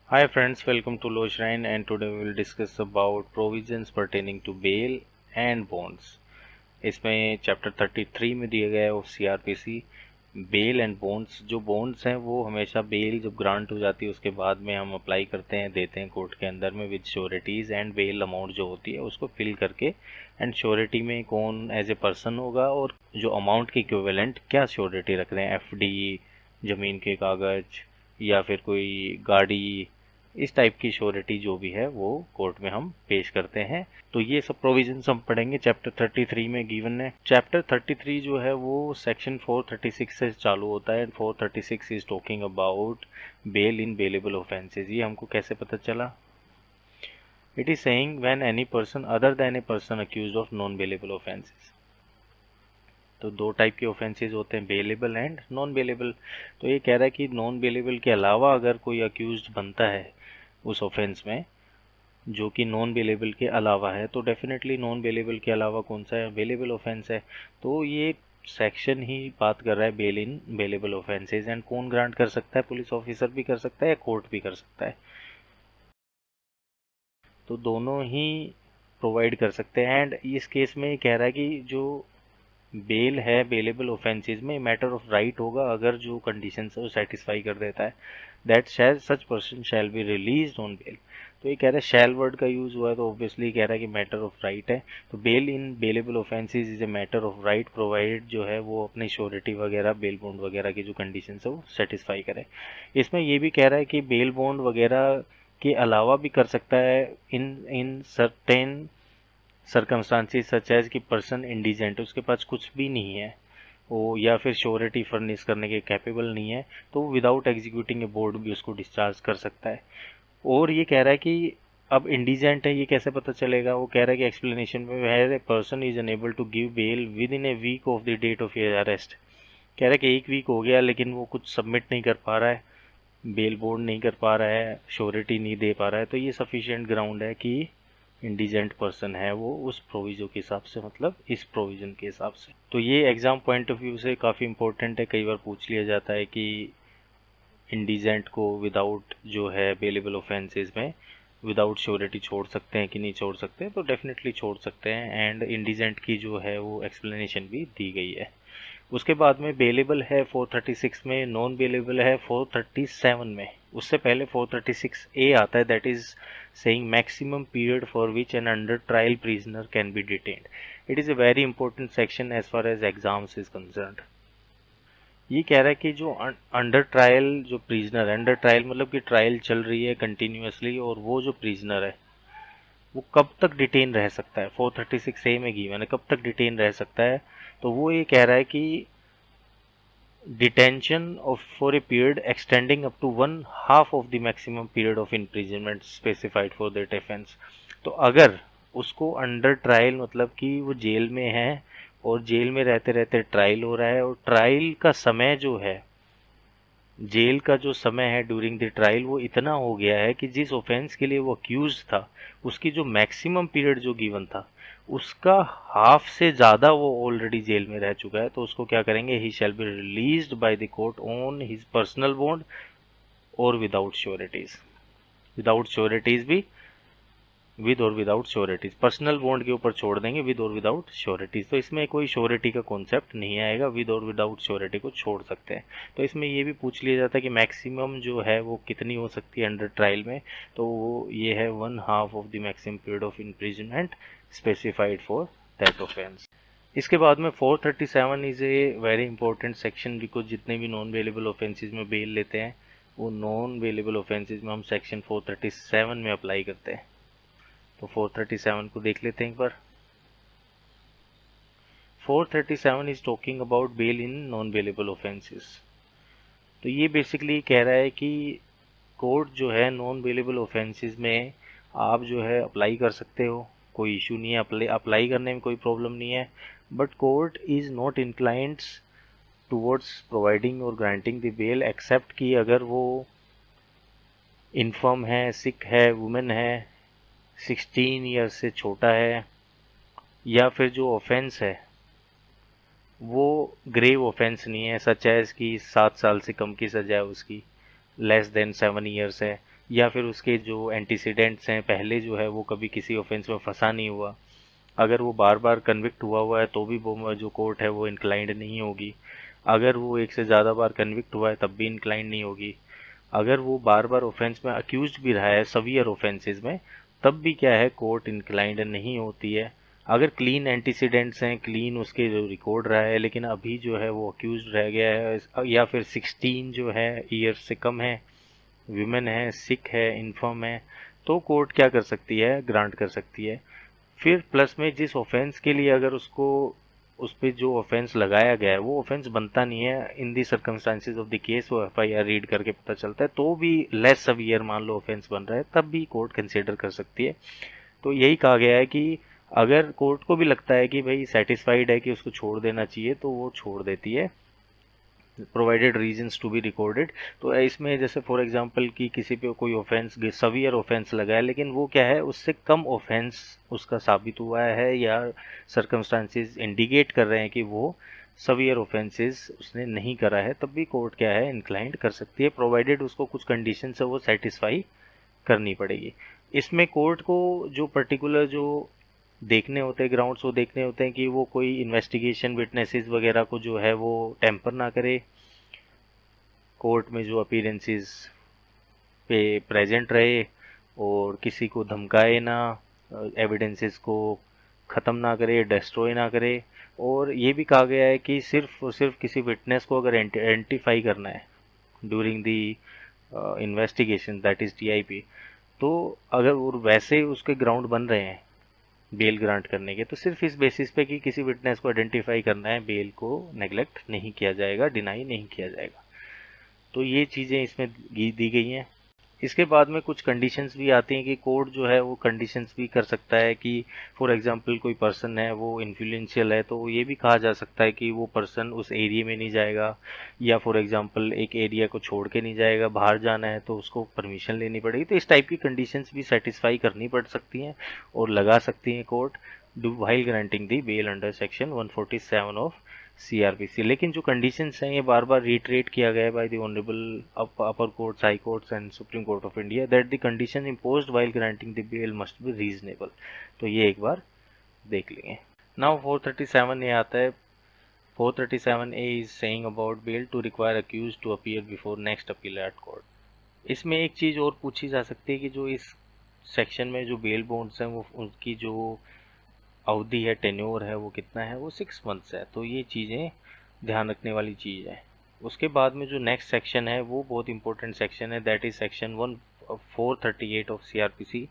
Hi friends, welcome to Law Shrine and today we will discuss about provisions pertaining to bail and bonds। इसमें chapter 33 में दिया गया है वो CrPC bell and bonds. जो bonds हैं वो हमेशा बेल जब ग्रांट हो जाती है उसके बाद में हम अप्लाई करते हैं, देते हैं कोर्ट के अंदर में with sureties, and bail amount जो होती है उसको फिल करके एंड श्योरिटी में कौन एज ए पर्सन होगा और जो अमाउंट के इक्विवेलेंट क्या श्योरिटी रख रहे हैं, एफडी, ज़मीन के कागज या फिर कोई गाड़ी, इस टाइप की श्योरिटी जो भी है वो कोर्ट में हम पेश करते हैं। तो ये सब प्रोविजंस हम पढ़ेंगे चैप्टर 33 में गिवन है। चैप्टर 33 जो है वो सेक्शन 436 से चालू होता है and 436 is talking about bail in bailable offences. ये हमको कैसे पता चला? It is saying when any person other than a person accused of non bailable offences. तो दो टाइप के ऑफेंसेस होते हैं, बेलेबल एंड नॉन बेलेबल। तो ये कह रहा है कि नॉन बेलेबल के अलावा अगर कोई अक्यूज्ड बनता है उस ऑफेंस में जो कि नॉन बेलेबल के अलावा है, तो डेफिनेटली नॉन बेलेबल के अलावा कौन सा है, बेलेबल ऑफेंस है। तो ये सेक्शन ही बात कर रहा है bail in bailable offences. And कौन ग्रांट कर सकता है? पुलिस ऑफिसर भी कर सकता है या कोर्ट भी कर सकता है। तो दोनों ही प्रोवाइड कर सकते हैं। एंड इस केस में कह रहा है कि जो बेल है बेलेबल ऑफेंसेज में मैटर ऑफ राइट होगा अगर जो कंडीशन है वो सेटिस्फाई कर देता है, that shall such person shall be release on bail. तो ये कह रहा है शैल वर्ड का यूज हुआ है तो ऑब्वियसली कह रहा है कि मैटर ऑफ राइट है। तो bail in bailable offences is a matter of right provided जो है वो अपनी श्योरिटी वगैरह बेल बॉन्ड वगैरह की जो कंडीशन है वो सेटिस्फाई करे। इसमें ये भी कह रहा है कि बेल बॉन्ड वगैरह के अलावा भी कर सकता है in in certain circumstances such as कि पर्सन इंडिजेंट, उसके पास कुछ भी नहीं है वो या फिर श्योरिटी फर्निश करने के कैपेबल नहीं है, तो विदाउट एग्जीक्यूटिंग ए बोर्ड भी उसको डिस्चार्ज कर सकता है। और ये कह रहा है कि अब इंडिजेंट है ये कैसे पता चलेगा? वो कह रहा है कि एक्सप्लेनेशन में where a person is unable to give bail within a week of the date of your arrest. कह रहा है कि एक वीक हो गया लेकिन वो कुछ सबमिट नहीं कर पा रहा है, बेल बोर्ड नहीं कर पा रहा है, श्योरिटी नहीं दे पा रहा है, तो ये सफिशिएंट ग्राउंड है कि इंडिजेंट पर्सन है वो उस प्रोविजन के हिसाब से, मतलब इस प्रोविजन के हिसाब से। तो ये एग्जाम पॉइंट ऑफ व्यू से काफ़ी इंपॉर्टेंट है। कई बार पूछ लिया जाता है कि इंडिजेंट को विदाउट जो है बेलेबल ऑफेंसेस में विदाउट श्योरिटी छोड़ सकते हैं कि नहीं छोड़ सकते, तो डेफिनेटली छोड़ सकते हैं। एंड इंडिजेंट की जो है वो एक्सप्लेनेशन भी दी गई है। उसके बाद में बेलेबल है 436 में, नॉन बेलेबल है 437 में। उससे पहले 436 ए आता है, that is saying maximum period for which an under trial prisoner can be detained. It is a very important section as far as exams is concerned. ये कह रहा है कि जो अंडर ट्रायल जो प्रिजनर है, अंडर ट्रायल मतलब कि ट्रायल चल रही है कंटिन्यूसली, और वो जो प्रिजनर है वो कब तक डिटेन रह सकता है, 436 ए में गिवन है कब तक डिटेन रह सकता है। तो वो ये कह रहा है कि detention of for a period extending up to one half of the maximum period of imprisonment specified for that offense। तो अगर उसको अंडर ट्रायल मतलब कि वो जेल में है और जेल में रहते रहते ट्रायल हो रहा है, और ट्रायल का समय जो है, जेल का जो समय है ड्यूरिंग द ट्रायल वो इतना हो गया है कि जिस ऑफेंस के लिए वो अक्यूज था उसकी जो मैक्सिमम पीरियड जो गिवन था उसका हाफ से ज़्यादा वो ऑलरेडी जेल में रह चुका है, तो उसको क्या करेंगे, he shall be released by the court on his personal bond और विदाउट श्योरिटीज। विदाउट श्योरिटीज भी, विद और विदाउट श्योरिटीज, पर्सनल बॉन्ड के ऊपर छोड़ देंगे विद और विदाउट श्योरिटीज। तो इसमें कोई श्योरिटी का कॉन्सेप्ट नहीं आएगा, विद और विदाउट श्योरिटी को छोड़ सकते हैं। तो इसमें ये भी पूछ लिया जाता है कि मैक्सिमम जो है वो कितनी हो सकती है अंडर ट्रायल में, तो वो ये है 1/2 of the maximum period of imprisonment specified for that offence. इसके बाद में 437 is a very important section, because जितने भी नॉन वेलेबल ऑफेंसेज में बेल लेते हैं वो नॉन वेलेबल ऑफेंसेज में हम सेक्शन 437 में अप्लाई करते हैं। तो 437 को देख लेते हैं एक बार। 437 is talking about bail in non bailable offences. तो ये बेसिकली कह रहा है कि कोर्ट जो है नॉन बेलेबल ऑफेंसेस में आप जो है अप्लाई कर सकते हो, कोई इशू नहीं है, अप्लाई करने में कोई प्रॉब्लम नहीं है। But court is not inclined towards providing और ग्रांटिंग द बेल एक्सेप्ट कि अगर वो इन्फर्म है, सिक है, वुमेन है, 16 ईयर्स से छोटा है, या फिर जो ऑफेंस है वो ग्रेव ऑफेंस नहीं है, सच एज कि 7 साल से कम की सजा है उसकी, लेस देन 7 ईयर्स है, या फिर उसके जो एंटीसीडेंट्स हैं, पहले जो है वो कभी किसी ऑफेंस में फंसा नहीं हुआ। अगर वो बार बार कन्विक्ट हुआ है तो भी वो जो कोर्ट है वो इंक्लाइंड नहीं होगी। अगर वो एक से ज़्यादा बार कन्विक्ट हुआ है तब भी इंक्लाइंड नहीं होगी। अगर वो बार बार ऑफेंस में अक्यूज्ड भी रहा है सवियर ऑफेंसेस में, तब भी क्या है, कोर्ट इंक्लाइंड नहीं होती है। अगर क्लीन एंटीसीडेंट्स हैं, क्लीन उसके जो रिकॉर्ड रहा है, लेकिन अभी जो है वो अक्यूज्ड रह गया है, या फिर 16 जो है ईयर से कम है, विमेन है, सिक है, इन्फर्म है, तो कोर्ट क्या कर सकती है, ग्रांट कर सकती है। फिर प्लस में जिस ऑफेंस के लिए अगर उसको उस पे जो ऑफेंस लगाया गया है वो ऑफेंस बनता नहीं है, इन दी सर्कमस्टांसेस ऑफ द केस, वो एफआईआर रीड करके पता चलता है, तो भी लेस सवियर मान लो ऑफेंस बन रहा है, तब भी कोर्ट कंसिडर कर सकती है। तो यही कहा गया है कि अगर कोर्ट को भी लगता है कि भाई सेटिस्फाइड है कि उसको छोड़ देना चाहिए, तो वो छोड़ देती है, provided reasons to be recorded. तो इसमें जैसे फॉर एग्जांपल कि किसी पे कोई ऑफेंस, सवियर ऑफेंस लगा है, लेकिन वो क्या है, उससे कम ऑफेंस उसका साबित हुआ है, या सर्कमस्टांसेस इंडिकेट कर रहे हैं कि वो सवियर ऑफेंसेस उसने नहीं करा है, तब भी कोर्ट क्या है, इंक्लाइंड कर सकती है, प्रोवाइडेड उसको कुछ कंडीशन है वो सेटिस्फाई करनी पड़ेगी। इसमें कोर्ट को जो पर्टिकुलर जो देखने होते हैं ग्राउंड्स, वो देखने होते हैं कि वो कोई इन्वेस्टिगेशन विटनेसेस वगैरह को जो है वो टेम्पर ना करे, कोर्ट में जो अपीयरेंसेस पे प्रेजेंट रहे, और किसी को धमकाए ना, एविडेंसेस को ख़त्म ना करे, डिस्ट्रॉय ना करे। और ये भी कहा गया है कि सिर्फ और सिर्फ किसी विटनेस को अगर आइडेंटिफाई करना है during the investigation, that is TIP, तो अगर और वैसे उसके ग्राउंड बन रहे हैं बेल ग्रांट करने के, तो सिर्फ इस बेसिस पे कि किसी विटनेस को आइडेंटिफाई करना है, बेल को नेग्लेक्ट नहीं किया जाएगा, डिनाई नहीं किया जाएगा। तो ये चीज़ें इसमें दी गई हैं। इसके बाद में कुछ कंडीशंस भी आती हैं कि कोर्ट जो है वो कंडीशंस भी कर सकता है कि फॉर एग्जांपल कोई पर्सन है वो इन्फ्लुएंशियल है, तो ये भी कहा जा सकता है कि वो पर्सन उस एरिया में नहीं जाएगा, या फॉर एग्जांपल एक एरिया को छोड़ के नहीं जाएगा, बाहर जाना है तो उसको परमिशन लेनी पड़ेगी। तो इस टाइप की कंडीशंस भी सेटिस्फाई करनी पड़ सकती हैं और लगा सकती हैं court while granting the bail under section 147 of CrPC. लेकिन जो कंडीशंस हैं ये बार बार रिटरेट किया गया है by the honourable upper courts, high courts and supreme court of India, that the condition imposed while granting the bail must be reasonable. तो ये एक बार देख लेंगे। नाउ 437 ये आता है। 437A is saying about bail to require accuse to appear before next appellate court. इसमें एक चीज़ और पूछी जा सकती है कि जो इस सेक्शन में जो बेल बॉन्ड्स हैं वो उनकी जो अवधि है, टेन्योर है, वो कितना है, वो 6 मंथ्स है। तो ये चीज़ें ध्यान रखने वाली चीज़ है। उसके बाद में जो नेक्स्ट सेक्शन है वो बहुत इंपॉर्टेंट सेक्शन है, that is section 438 of CrPC,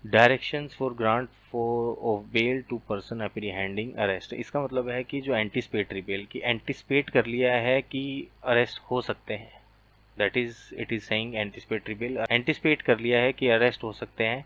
directions for grant for of bail to person apprehending arrest. इसका मतलब है कि जो एंटिसिपेटरी बेल की एंटिसिपेट कर लिया है कि अरेस्ट हो सकते हैं, that is it is saying anticipatory bell, anticipate कर लिया है कि अरेस्ट हो सकते हैं,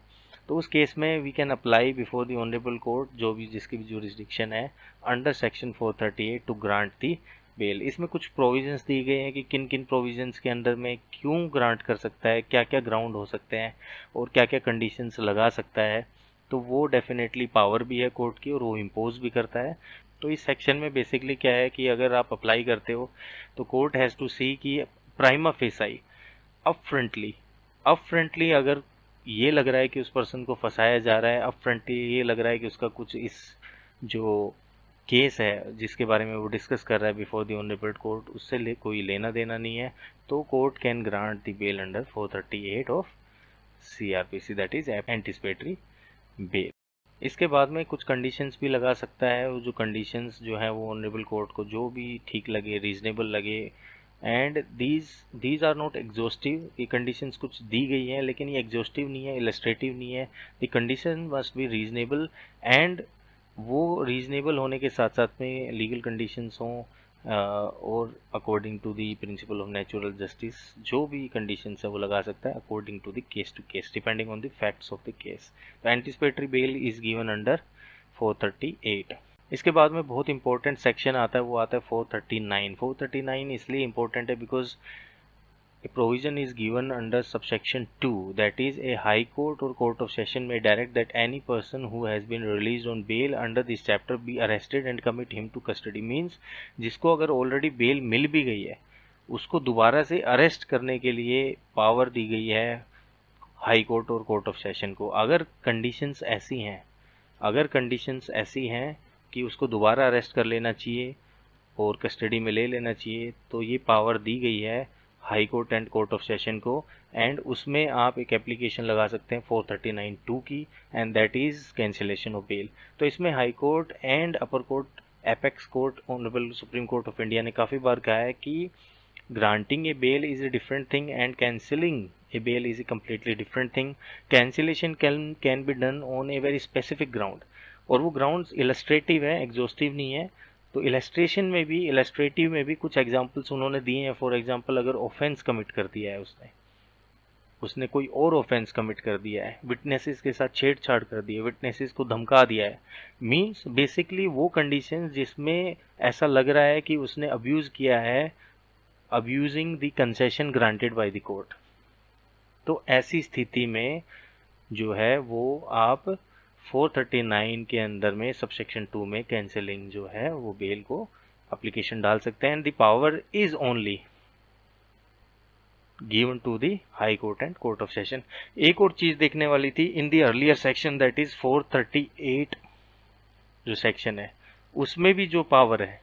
तो उस केस में we can apply before the honourable court, जो भी जिसकी भी जुरिस्डिक्शन है, under section 438 to grant the bail. इसमें कुछ प्रोविजंस दी गए हैं कि किन किन प्रोविजंस के अंडर में क्यों ग्रांट कर सकता है, क्या क्या ग्राउंड हो सकते हैं और क्या क्या कंडीशंस लगा सकता है। तो वो डेफिनेटली पावर भी है कोर्ट की और वो इम्पोज भी करता है। तो इस सेक्शन में बेसिकली क्या है कि अगर आप अप्लाई करते हो तो कोर्ट हैज़ टू सी कि प्राइमा फेसाई अप फ्रंटली अगर ये लग रहा है कि उस पर्सन को फंसाया जा रहा है, अपफ्रंटली ये लग रहा है कि उसका कुछ इस जो केस है जिसके बारे में वो डिस्कस कर रहा है बिफोर द ऑनरेबल कोर्ट, उससे कोई लेना देना नहीं है, तो court can grant the bail under 438 of CrPC, that is anticipatory bail. इसके बाद में कुछ कंडीशंस भी लगा सकता है, वो जो कंडीशंस जो है वो ऑनरेबल कोर्ट को जो भी ठीक लगे, रीजनेबल लगे, and these are not exhaustive. ये कंडीशंस कुछ दी गई हैं लेकिन ये एग्जॉस्टिव नहीं है, इलस्ट्रेटिव नहीं है। The condition must be reasonable, and वो रीजनेबल होने के साथ साथ में लीगल कंडीशंस हों, और according to the principle of natural justice, जो भी कंडीशंस है वो लगा सकता है according to the case to case, depending on the facts of the case. तो anticipatory bail is given under 438। इसके बाद में बहुत इंपॉर्टेंट सेक्शन आता है, वो आता है 439। 439 इसलिए इंपॉर्टेंट है because a provision is given under subsection 2, that is a high court or court of session may direct that any person who has been released on bail under this chapter be arrested and commit him to custody। means जिसको अगर already bell मिल भी गई है उसको दोबारा से arrest करने के लिए पावर दी गई है हाई कोर्ट और कोर्ट ऑफ सेशन को। अगर कंडीशंस ऐसी हैं कि उसको दोबारा अरेस्ट कर लेना चाहिए और कस्टडी में ले लेना चाहिए, तो ये पावर दी गई है high court and court of session को, एंड उसमें आप एक एप्लीकेशन लगा सकते हैं 439(2) की, and that is cancellation of bail. तो इसमें high court and upper court, apex court, honourable supreme court of India ने काफ़ी बार कहा है कि granting a bail is a different thing and cancelling a bail is a completely different thing. Cancellation can be done on a very specific ground, और वो grounds illustrative है, exhaustive नहीं है। तो illustrative में भी कुछ एग्जाम्पल्स उन्होंने दिए हैं। फॉर एग्जाम्पल, अगर ऑफेंस कमिट कर दिया है उसने कोई और ऑफेंस कमिट कर दिया है, विटनेसेस के साथ छेड़छाड़ कर दी है, विटनेसेस को धमका दिया है, मींस बेसिकली वो कंडीशंस जिसमें ऐसा लग रहा है कि उसने अब्यूज किया है, abusing the concession granted by the court। तो ऐसी स्थिति में जो है वो आप 439 के अंदर में सबसेक्शन 2 में कैंसिलिंग जो है वो बेल को एप्लीकेशन डाल सकते हैं, and the power is only given to the high court and court of session. एक और चीज देखने वाली थी, in the earlier section that is 438 जो सेक्शन है, उसमें भी जो पावर है,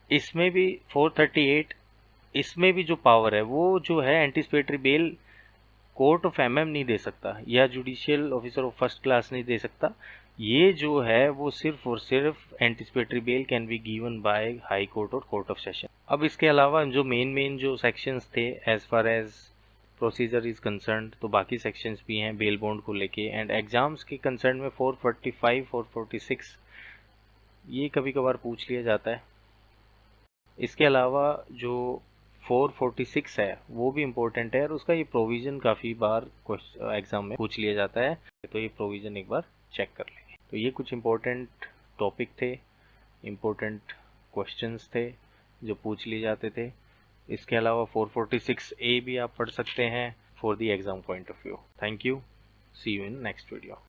इसमें भी 438, इसमें भी जो पावर है वो जो है anticipatory bail court of MM नहीं दे सकता या judicial officer of first class नहीं दे सकता। ये जो है वो सिर्फ और सिर्फ anticipatory bail can be given by high court और कोर्ट ऑफ सेशन। अब इसके अलावा जो मेन जो सेक्शंस थे as far as procedure is concern, तो बाकी सेक्शंस भी हैं बेल बॉन्ड को लेके, एंड एग्जाम्स के कंसर्न में 445, 446 ये कभी कभार पूछ लिया जाता है। इसके अलावा जो 446 है वो भी इम्पोर्टेंट है, और उसका ये प्रोविज़न काफ़ी बार एग्ज़ाम में पूछ लिया जाता है, तो ये प्रोविज़न एक बार चेक कर लेंगे। तो ये कुछ इम्पोर्टेंट टॉपिक थे, इम्पोर्टेंट क्वेश्चंस थे जो पूछ लिए जाते थे। इसके अलावा 446A भी आप पढ़ सकते हैं for the exam point of view. Thank you, see you in next video.